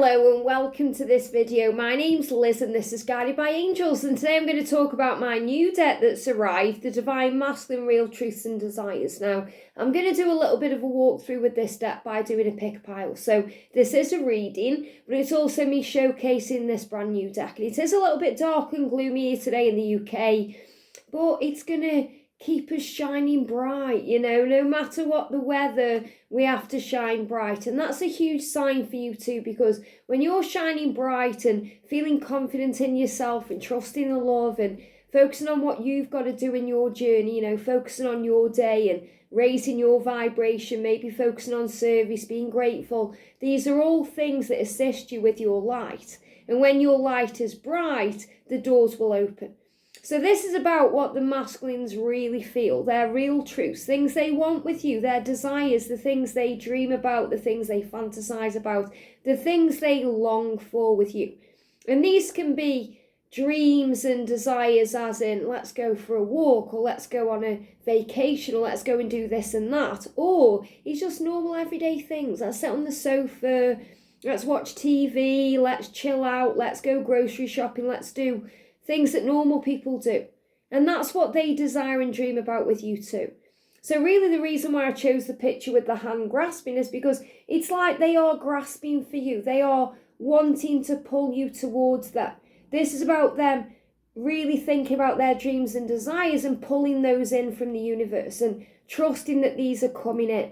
Hello and welcome to this video. My name's Liz and this is Guided by Angels, and today I'm going to talk about my new deck that's arrived, the Divine Masculine Real Truths and Desires. Now, I'm going to do a little bit of a walkthrough with this deck by doing a pick pile. So this is a reading, but it's also me showcasing this brand new deck. And it is a little bit dark and gloomy here today in the UK, but it's going to keep us shining bright, you know, no matter what the weather, we have to shine bright. And that's a huge sign for you too, because when you're shining bright and feeling confident in yourself and trusting the love and focusing on what you've got to do in your journey, you know, focusing on your day and raising your vibration, maybe focusing on service, being grateful, these are all things that assist you with your light. And when your light is bright, the doors will open. So this is about what the masculines really feel, their real truths, things they want with you, their desires, the things they dream about, the things they fantasize about, the things they long for with you. And these can be dreams and desires as in, let's go for a walk, or let's go on a vacation, or let's go and do this and that. Or it's just normal everyday things. Let's sit on the sofa, let's watch TV, let's chill out, let's go grocery shopping, let's do things that normal people do. And that's what they desire and dream about with you too. So really the reason why I chose the picture with the hand grasping is because it's like they are grasping for you. They are wanting to pull you towards that. This is about them really thinking about their dreams and desires and pulling those in from the universe and trusting that these are coming in.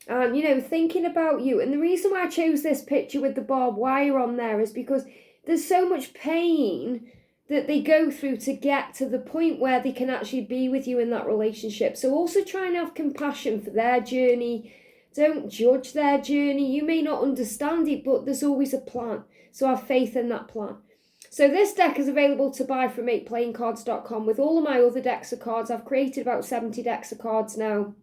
And, you know, thinking about you. And the reason why I chose this picture with the barbed wire on there is because there's so much pain that they go through to get to the point where they can actually be with you in that relationship. So also try and have compassion for their journey. Don't judge their journey. You may not understand it, but there's always a plan. So have faith in that plan. So this deck is available to buy from makeplayingcards.com with all of my other decks of cards. I've created about 70 decks of cards now.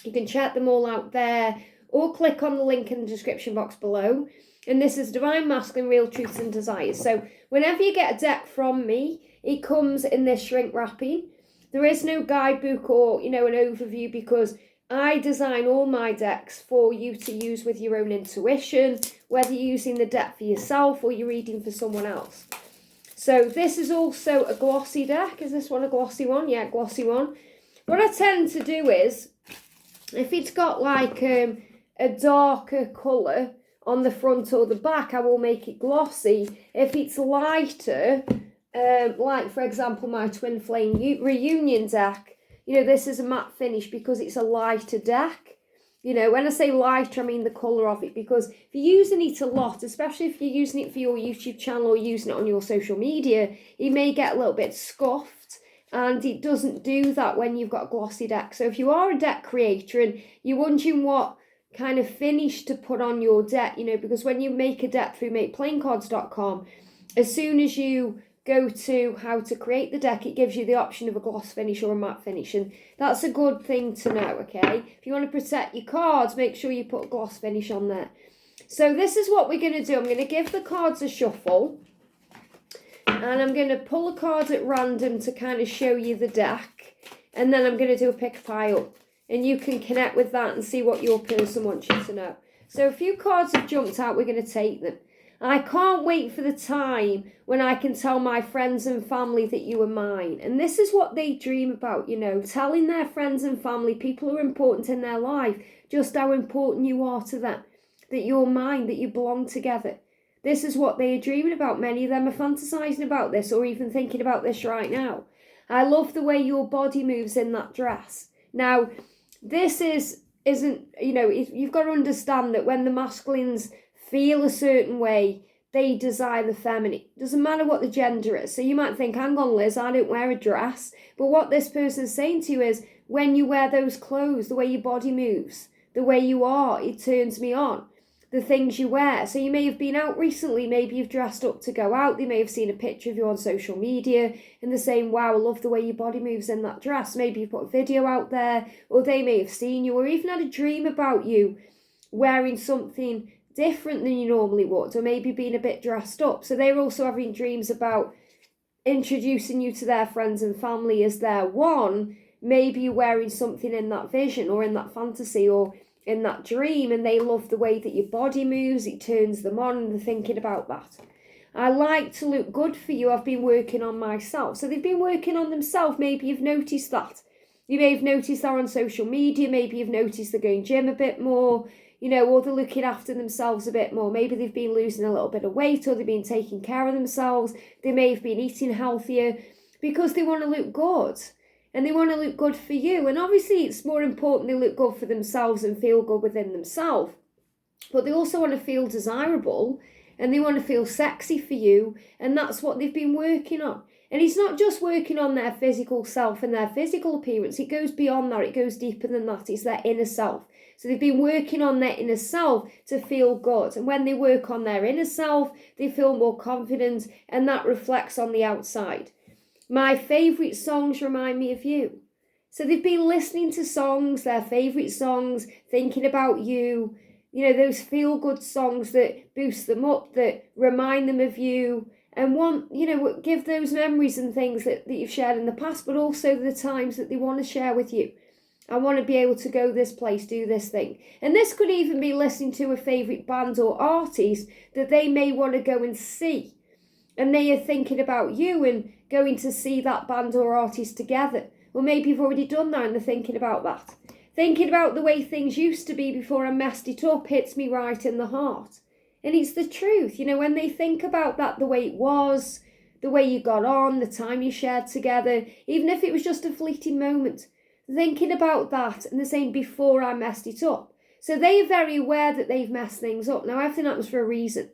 You can check them all out there or click on the link in the description box below. And this is Divine Masculine Real Truths and Desires. So whenever you get a deck from me, it comes in this shrink wrapping. There is no guidebook or, you know, an overview because I design all my decks for you to use with your own intuition, whether you're using the deck for yourself or you're reading for someone else. So this is also a glossy deck. Is this one a glossy one? Yeah, glossy one. What I tend to do is, if it's got like a darker colour on the front or the back, I will make it glossy. If it's lighter, like for example my Twin Flame Reunion deck, you know, this is a matte finish because it's a lighter deck. You know, when I say lighter, I mean the colour of it, because if you're using it a lot, especially if you're using it for your YouTube channel or using it on your social media, it may get a little bit scuffed, and it doesn't do that when you've got a glossy deck. So if you are a deck creator and you're wondering what kind of finish to put on your deck, you know, because when you make a deck through makeplayingcards.com, as soon as you go to how to create the deck, it gives you the option of a gloss finish or a matte finish, and that's a good thing to know, okay? If you want to protect your cards, make sure you put a gloss finish on there. So this is what we're going to do. I'm going to give the cards a shuffle, and I'm going to pull a card at random to kind of show you the deck, and then I'm going to do a pick pile. And you can connect with that and see what your person wants you to know. So a few cards have jumped out. We're going to take them. I can't wait for the time when I can tell my friends and family that you are mine. And this is what they dream about, you know, telling their friends and family, people who are important in their life, just how important you are to them, that you're mine, that you belong together. This is what they are dreaming about. Many of them are fantasizing about this or even thinking about this right now. I love the way your body moves in that dress. Now, this isn't, you know, you've got to understand that when the masculines feel a certain way, they desire the feminine. Doesn't matter what the gender is. So you might think, hang on, Liz, I don't wear a dress. But what this person's saying to you is, when you wear those clothes, the way your body moves, the way you are, it turns me on. The things you wear. So you may have been out recently, maybe you've dressed up to go out, they may have seen a picture of you on social media and they're saying, wow, I love the way your body moves in that dress. Maybe you put a video out there, or they may have seen you or even had a dream about you wearing something different than you normally would, or maybe being a bit dressed up. So they're also having dreams about introducing you to their friends and family as their one. Maybe you're wearing something in that vision or in that fantasy, or in that dream, and they love the way that your body moves. It turns them on, and they're thinking about that. I like to look good for you. I've been working on myself. So they've been working on themselves. Maybe you've noticed that. You may have noticed that on social media. Maybe you've noticed they're going gym a bit more, or they're looking after themselves a bit more. Maybe they've been losing a little bit of weight, or they've been taking care of themselves. They may have been eating healthier because they want to look good. And they want to look good for you. And obviously it's more important they look good for themselves and feel good within themselves. But they also want to feel desirable, and they want to feel sexy for you. And that's what they've been working on. And it's not just working on their physical self and their physical appearance. It goes beyond that. It goes deeper than that. It's their inner self. So they've been working on their inner self to feel good. And when they work on their inner self, they feel more confident, and that reflects on the outside. My favourite songs remind me of you. So they've been listening to songs, their favourite songs, thinking about you, those feel-good songs that boost them up, that remind them of you, and give those memories and things that you've shared in the past, but also the times that they want to share with you. I want to be able to go this place, do this thing. And this could even be listening to a favourite band or artist that they may want to go and see. And they are thinking about you and going to see that band or artist together. Or maybe you've already done that and they're thinking about that. Thinking about the way things used to be before I messed it up hits me right in the heart. And it's the truth. When they think about that, the way it was, the way you got on, the time you shared together, even if it was just a fleeting moment, thinking about that and they're saying, before I messed it up. So they are very aware that they've messed things up. Now, everything happens for a reason.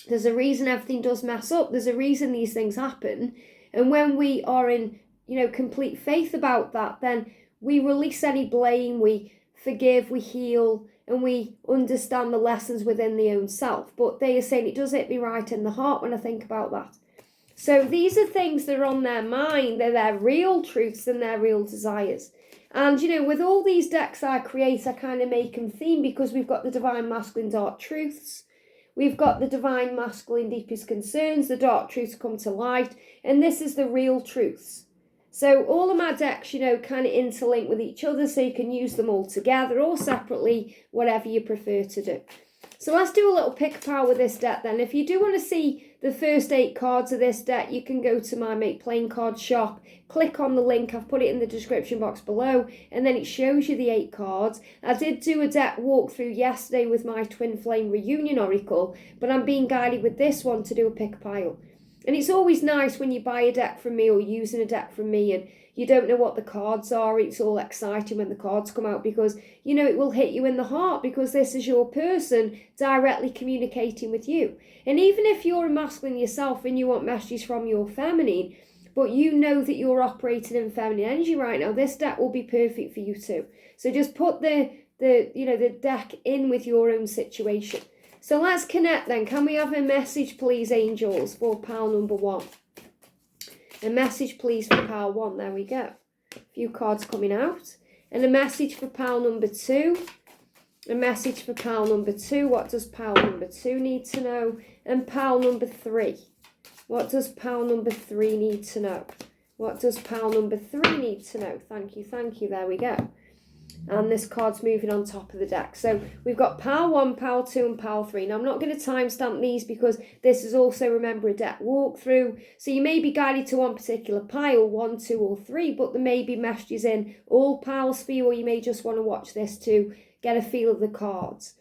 There's a reason everything does mess up. There's a reason these things happen. And when we are in, complete faith about that, then we release any blame, we forgive, we heal, and we understand the lessons within the own self. But they are saying it does hit me right in the heart when I think about that. So these are things that are on their mind. They're their real truths and their real desires. And, with all these decks I create, I kind of make them theme because we've got the Divine Masculine Dark Truths. We've got the Divine Masculine Deepest Concerns, the Dark Truths come to light, and this is the real truths. So all of my decks, kind of interlink with each other, so you can use them all together or separately, whatever you prefer to do. So let's do a little pick power with this deck then. If you do want to see the first 8 cards of this deck, you can go to my Make Playing Cards shop, click on the link, I've put it in the description box below, and then it shows you the 8 cards. I did do a deck walkthrough yesterday with my Twin Flame Reunion Oracle, but I'm being guided with this one to do a pick pile. And it's always nice when you buy a deck from me or using a deck from me and you don't know what the cards are. It's all exciting when the cards come out because, it will hit you in the heart because this is your person directly communicating with you. And even if you're a masculine yourself and you want messages from your feminine, but you know that you're operating in feminine energy right now, this deck will be perfect for you too. So just put the deck in with your own situation. So let's connect then. Can we have a message, please, angels, for pile number 1? A message, please, for pile 1. There we go. A few cards coming out. And a message for pile number 2. A message for pile number 2. What does pile number 2 need to know? And pile number 3. What does pile number 3 need to know? What does pile number 3 need to know? Thank you, thank you. There we go. And this card's moving on top of the deck. So we've got pile 1, pile 2 and pile 3. Now I'm not going to timestamp these because this is also, remember, a deck walkthrough. So you may be guided to one particular pile, 1, 2 or 3, but there may be messages in all piles for you, or you may just want to watch this to get a feel of the cards.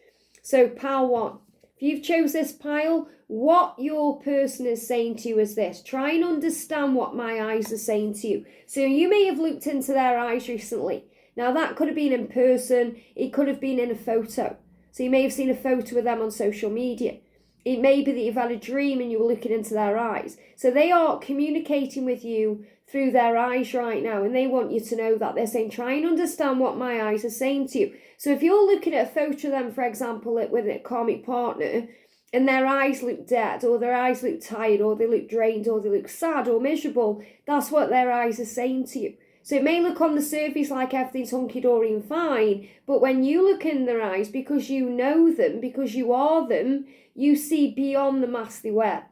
So pile 1. If you've chose this pile, what your person is saying to you is this. Try and understand what my eyes are saying to you. So you may have looked into their eyes recently. Now that could have been in person, it could have been in a photo. So you may have seen a photo of them on social media. It may be that you've had a dream and you were looking into their eyes. So they are communicating with you through their eyes right now, and they want you to know that. They're saying, try and understand what my eyes are saying to you. So if you're looking at a photo of them, for example, with a karmic partner, and their eyes look dead, or their eyes look tired, or they look drained, or they look sad or miserable, that's what their eyes are saying to you. So it may look on the surface like everything's hunky-dory and fine, but when you look in their eyes, because you know them, because you are them, you see beyond the mask they wear.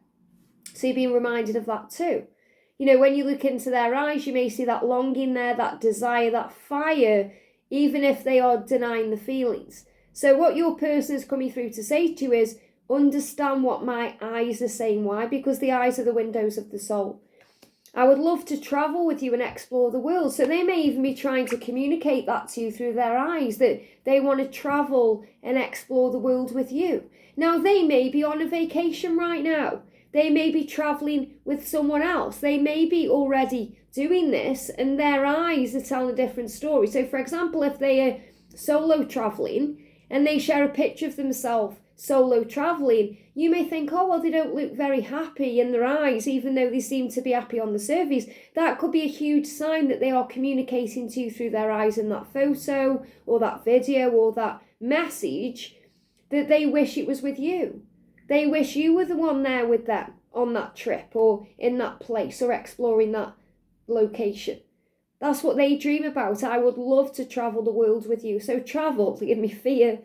So you're being reminded of that too. When you look into their eyes, you may see that longing there, that desire, that fire even if they are denying the feelings. So what your person is coming through to say to you is, understand what my eyes are saying. Why? Because the eyes are the windows of the soul. I would love to travel with you and explore the world. So they may even be trying to communicate that to you through their eyes, that they want to travel and explore the world with you. Now, they may be on a vacation right now. They may be traveling with someone else. They may be already doing this and their eyes are telling a different story. So, for example, if they are solo traveling and they share a picture of themselves solo traveling, you may think, oh, well, they don't look very happy in their eyes, even though they seem to be happy on the surface. That could be a huge sign that they are communicating to you through their eyes in that photo or that video or that message, that they wish it was with you. They wish you were the one there with them on that trip or in that place or exploring that location. That's what they dream about. I would love to travel the world with you. So travel, give me fear.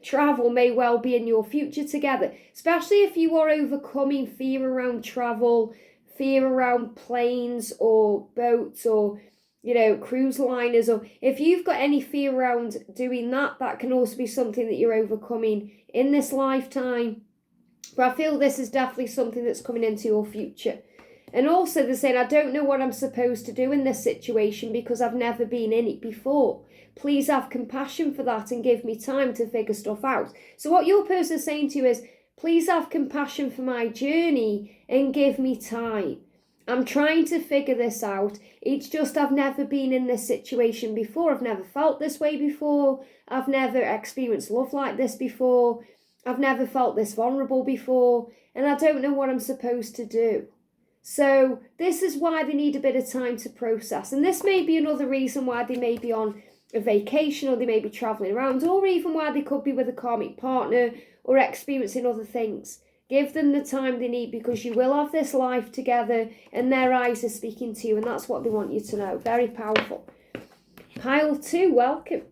Travel may well be in your future together, especially if you are overcoming fear around travel, fear around planes or boats or, cruise liners, or if you've got any fear around doing that, that can also be something that you're overcoming in this lifetime. But I feel this is definitely something that's coming into your future. And also they're saying, I don't know what I'm supposed to do in this situation because I've never been in it before. Please have compassion for that and give me time to figure stuff out. So what your person is saying to you is, please have compassion for my journey and give me time. I'm trying to figure this out. It's just I've never been in this situation before. I've never felt this way before. I've never experienced love like this before. I've never felt this vulnerable before. And I don't know what I'm supposed to do. So this is why they need a bit of time to process. And this may be another reason why they may be on a vacation or they may be traveling around, or even why they could be with a karmic partner or experiencing other things. Give them the time they need because you will have this life together and their eyes are speaking to you and that's what they want you to know. Very powerful. Pile 2, welcome.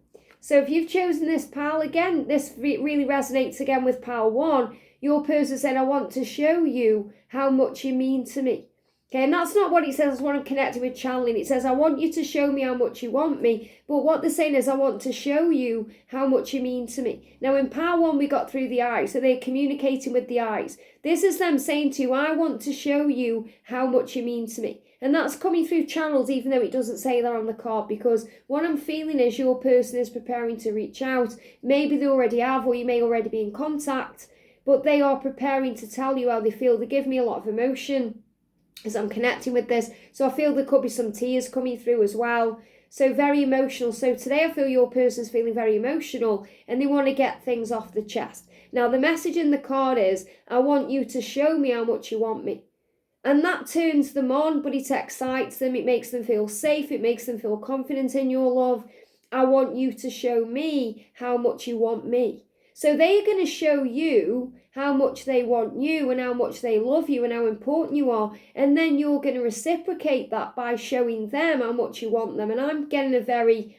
So if you've chosen this pile again, this really resonates again with pile 1. Your person said, I want to show you how much you mean to me. Okay, and that's not what it says when I'm connected with channeling. It says, I want you to show me how much you want me. But what they're saying is, I want to show you how much you mean to me. Now, in power 1, we got through the eyes. So they're communicating with the eyes. This is them saying to you, I want to show you how much you mean to me. And that's coming through channels, even though it doesn't say that on the card, because what I'm feeling is your person is preparing to reach out. Maybe they already have, or you may already be in contact, but they are preparing to tell you how they feel. They give me a lot of emotion as I'm connecting with this. So I feel there could be some tears coming through as well. So very emotional. So today I feel your person's feeling very emotional and they want to get things off the chest. Now the message in the card is, I want you to show me how much you want me. And that turns them on, but it excites them. It makes them feel safe. It makes them feel confident in your love. I want you to show me how much you want me. So they're going to show you how much they want you and how much they love you and how important you are. And then you're going to reciprocate that by showing them how much you want them. And I'm getting a very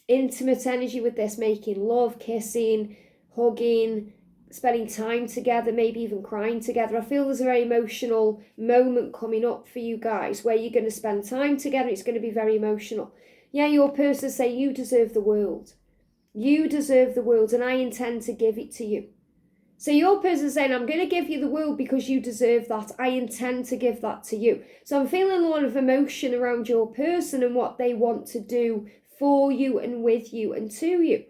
intimate energy with this, making love, kissing, hugging, spending time together, maybe even crying together. I feel there's a very emotional moment coming up for you guys where you're going to spend time together. It's going to be very emotional. Yeah, your person say, you deserve the world. You deserve the world and I intend to give it to you. So your person saying, I'm going to give you the world because you deserve that. I intend to give that to you. So I'm feeling a lot of emotion around your person and what they want to do for you and with you and to you.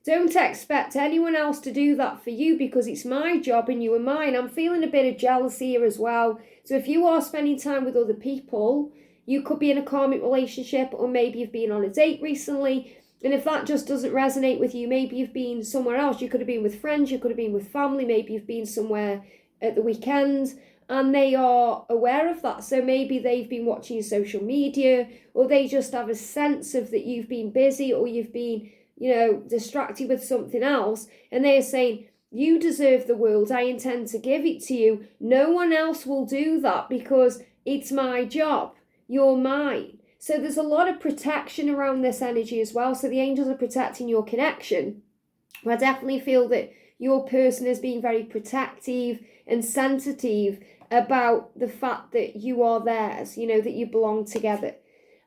Don't expect anyone else to do that for you because it's my job and you are mine. I'm feeling a bit of jealousy here as well. So if you are spending time with other people, you could be in a karmic relationship or maybe you've been on a date recently. And if that just doesn't resonate with you, maybe you've been somewhere else. You could have been with friends, you could have been with family, maybe you've been somewhere at the weekend and they are aware of that. So maybe they've been watching social media or they just have a sense of that you've been busy or you've been, distracted with something else. And they are saying, you deserve the world. I intend to give it to you. No one else will do that because it's my job. You're mine. So there's a lot of protection around this energy as well. So the angels are protecting your connection. I definitely feel that your person is being very protective and sensitive about the fact that you are theirs, that you belong together.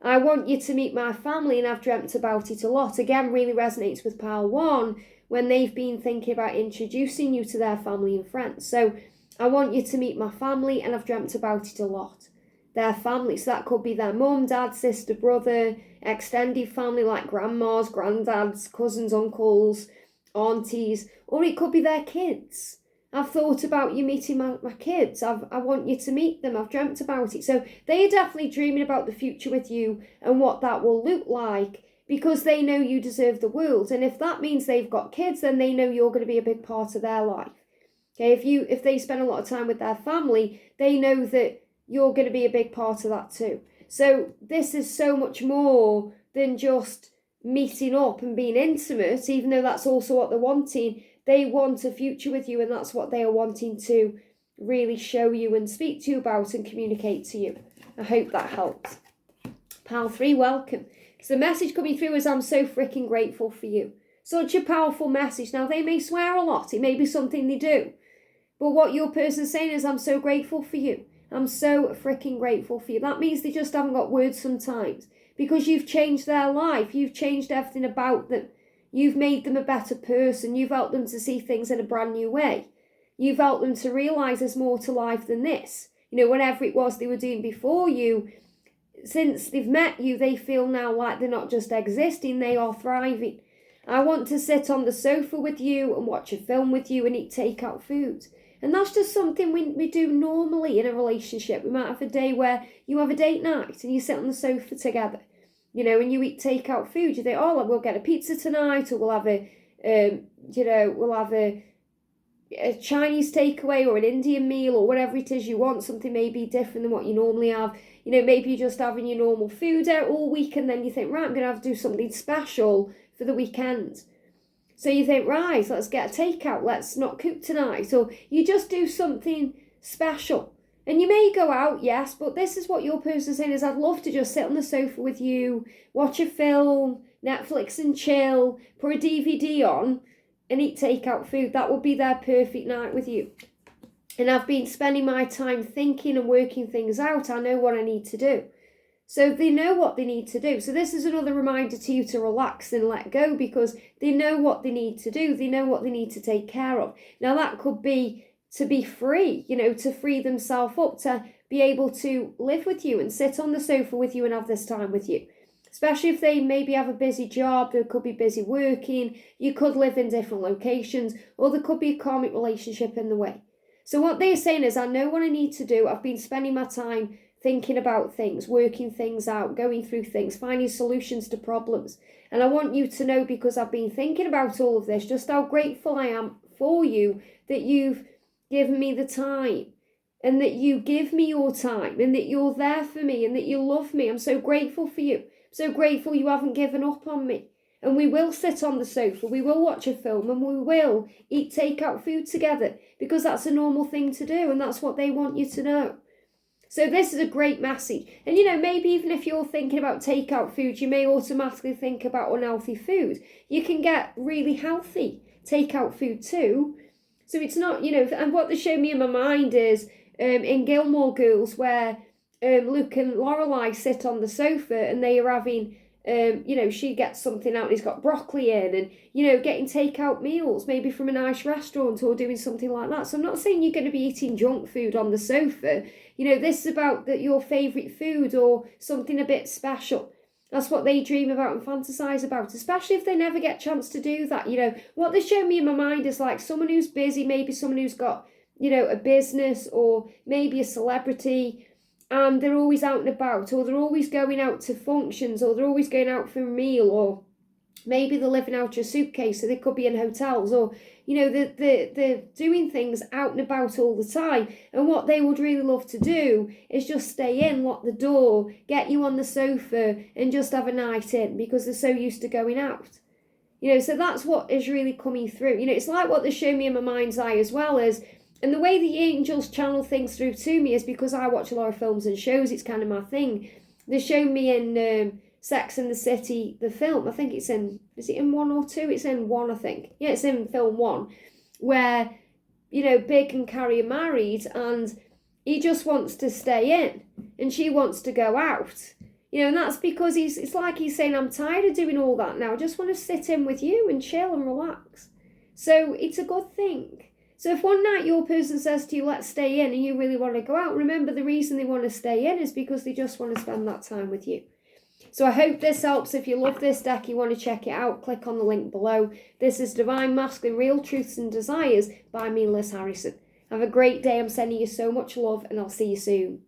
I want you to meet my family, and I've dreamt about it a lot. Again, really resonates with pile 1 when they've been thinking about introducing you to their family and friends. So I want you to meet my family, and I've dreamt about it a lot. Their family, so that could be their mum, dad, sister, brother, extended family like grandmas, granddads, cousins, uncles, aunties, or it could be their kids. I've thought about you meeting my kids. I want you to meet them. I've dreamt about it. So they are definitely dreaming about the future with you and what that will look like, because they know you deserve the world. And if that means they've got kids, then they know you're going to be a big part of their life. Okay, if they spend a lot of time with their family, they know that you're going to be a big part of that too. So this is so much more than just meeting up and being intimate, even though that's also what they're wanting. They want a future with you, and that's what they are wanting to really show you and speak to you about and communicate to you. I hope that helps. Pile 3, welcome. So the message coming through is, I'm so freaking grateful for you. Such a powerful message. Now, they may swear a lot. It may be something they do. But what your person's saying is, I'm so grateful for you. I'm so freaking grateful for you. That means they just haven't got words sometimes, because you've changed their life. You've changed everything about them. You've made them a better person. You've helped them to see things in a brand new way. You've helped them to realise there's more to life than this. You know, whatever it was they were doing before you, since they've met you, they feel now like they're not just existing, they are thriving. I want to sit on the sofa with you and watch a film with you and eat takeout food. And that's just something we do normally in a relationship. We might have a day where you have a date night and you sit on the sofa together. You know, and you eat takeout food. You think, oh, we'll get a pizza tonight, or we'll have a Chinese takeaway or an Indian meal or whatever it is you want. Something maybe different than what you normally have. You know, maybe you're just having your normal food out all week, and then you think, right, I'm going to have to do something special for the weekend. So you think, right, let's get a takeout. Let's not cook tonight. Or you just do something special. And you may go out, yes, but this is what your person's saying is, I'd love to just sit on the sofa with you, watch a film, Netflix and chill, put a DVD on and eat takeout food. That would be their perfect night with you. And I've been spending my time thinking and working things out. I know what I need to do. So they know what they need to do. So this is another reminder to you to relax and let go, because they know what they need to do. They know what they need to take care of. Now that could be to be free, you know, to free themselves up, to be able to live with you and sit on the sofa with you and have this time with you. Especially if they maybe have a busy job, they could be busy working, you could live in different locations, or there could be a karmic relationship in the way. So what they're saying is, I know what I need to do. I've been spending my time thinking about things, working things out, going through things, finding solutions to problems. And I want you to know, because I've been thinking about all of this, just how grateful I am for you, that you've given me the time, and that you give me your time, and that you're there for me, and that you love me. I'm so grateful for you. I'm so grateful you haven't given up on me. And we will sit on the sofa, we will watch a film, and we will eat takeout food together, because that's a normal thing to do, and that's what they want you to know. So this is a great message. And you know, maybe even if you're thinking about takeout food, you may automatically think about unhealthy food. You can get really healthy takeout food too. So it's not, you know, and what they show me in my mind is in Gilmore Girls, where Luke and Lorelai sit on the sofa and they are having, you know, she gets something out and he's got broccoli in, and, you know, getting takeout meals, maybe from a nice restaurant or doing something like that. So I'm not saying you're going to be eating junk food on the sofa. You know, this is about your favourite food or something a bit special. That's what they dream about and fantasize about, especially if they never get a chance to do that. You know, what they show me in my mind is like someone who's busy, maybe someone who's got, you know, a business or maybe a celebrity, and they're always out and about, or they're always going out to functions, or they're always going out for a meal, or maybe they're living out of a suitcase, so they could be in hotels, or, you know, they're doing things out and about all the time. And what they would really love to do is just stay in, lock the door, get you on the sofa and just have a night in, because they're so used to going out. You know, so that's what is really coming through. You know, it's like what they show me in my mind's eye as well as, and the way the angels channel things through to me is because I watch a lot of films and shows. It's kind of my thing. They show me in Sex and the City, the film. I think it's in, is it in 1 or 2? It's in 1, I think. Yeah, it's in film 1, where, you know, Big and Carrie are married and he just wants to stay in and she wants to go out. You know, and that's because it's like he's saying, I'm tired of doing all that now. I just want to sit in with you and chill and relax. So it's a good thing. So if one night your person says to you, let's stay in, and you really want to go out, remember the reason they want to stay in is because they just want to spend that time with you. So I hope this helps. If you love this deck, you want to check it out, click on the link below. This is Divine Masculine Real Truths and Desires by me, Liz Harrison. Have a great day. I'm sending you so much love, and I'll see you soon.